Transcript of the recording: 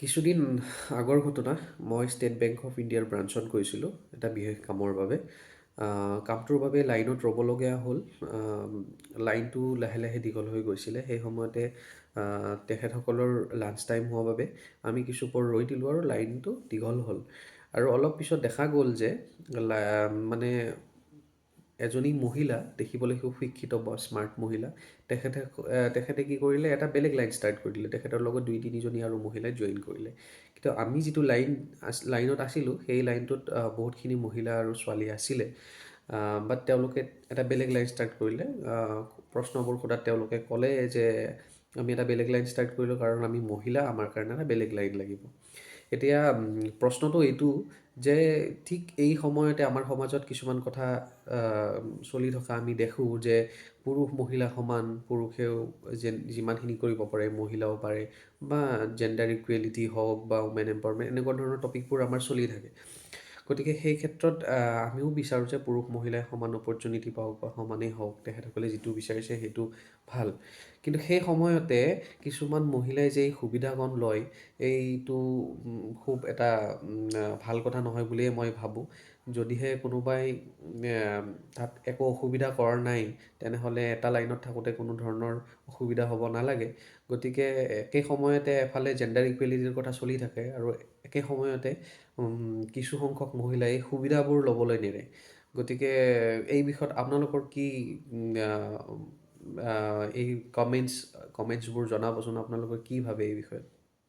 কিছুদিন আগৰ ঘটনা। মই ষ্টেট বেংক অফ ইণ্ডিয়াৰ ব্ৰাঞ্চত গৈছিলোঁ এটা বিশেষ কামৰ বাবে। কামটোৰ বাবে লাইনত ৰ'বলগীয়া হ'ল। লাইনটো লাহে লাহে দীঘল হৈ গৈছিলে। সেই সময়তে তেখেতসকলৰ লাঞ্চ টাইম হোৱাৰ বাবে আমি কিছু পৰ ৰৈ দিলোঁ আৰু লাইনটো দীঘল হ'ল। আৰু অলপ পিছত দেখা গ'ল যে মানে এজনী মহিলা, দেখিবলৈ খুব শিক্ষিত বা স্মাৰ্ট মহিলা, তেখেতে কি কৰিলে, এটা বেলেগ লাইন ষ্টাৰ্ট কৰি দিলে। তেখেতৰ লগত দুই তিনিজনী আৰু মহিলাই জইন কৰিলে। কিন্তু আমি যিটো লাইনত আছিলোঁ, সেই লাইনটোত বহুতখিনি মহিলা আৰু ছোৱালী আছিলে। বাট তেওঁলোকে এটা বেলেগ লাইন ষ্টাৰ্ট কৰিলে। প্ৰশ্নবোৰ সোধাত তেওঁলোকে ক'লে যে আমি এটা বেলেগ লাইন ষ্টাৰ্ট কৰিলোঁ কাৰণ আমি মহিলা, আমাৰ কাৰণে এটা বেলেগ লাইন লাগিব। এতিয়া প্ৰশ্নটো এইটো যে ঠিক এই সময়তে আমাৰ সমাজত কিছুমান কথা চলি থকা আমি দেখোঁ যে পুৰুষ মহিলা সমান, পুৰুষেও যিমানখিনি কৰিব পাৰে মহিলাও পাৰে, বা জেণ্ডাৰ ইকুৱেলিটি হওক বা উমেন এম্পাৱাৰমেণ্ট, এনেকুৱা ধৰণৰ টপিকবোৰ আমাৰ চলি থাকে। গতিকে সেই ক্ষেত্ৰত আমিও বিচাৰোঁ যে পুৰুষ মহিলাই সমান অপৰচুনিটি পাওক বা সমানেই হওক, তেখেতসকলে যিটো বিচাৰিছে সেইটো ভাল। কিন্তু সেই সময়তে কিছুমান মহিলাই যে এই সুবিধাকণ লয়, এইটো খুব এটা ভাল কথা নহয় বুলিয়ে মই ভাবোঁ। যদিহে কোনোবাই তাত একো অসুবিধা কৰা নাই, তেনেহ'লে এটা লাইনত থাকোঁতে কোনো ধৰণৰ অসুবিধা হ'ব নালাগে। গতিকে একে সময়তে এফালে জেণ্ডাৰ ইকুৱেলিটিৰ কথা চলি থাকে আৰু একে সময়তে কিছু সংখ্যক মহিলাই এই সুবিধাবোৰ ল'বলৈ নেৰে। গতিকে এই বিষয়ত আপোনালোকৰ কি এই কমেণ্টছবোৰ জনাবচোন, আপোনালোকে কি ভাবে এই বিষয়ত?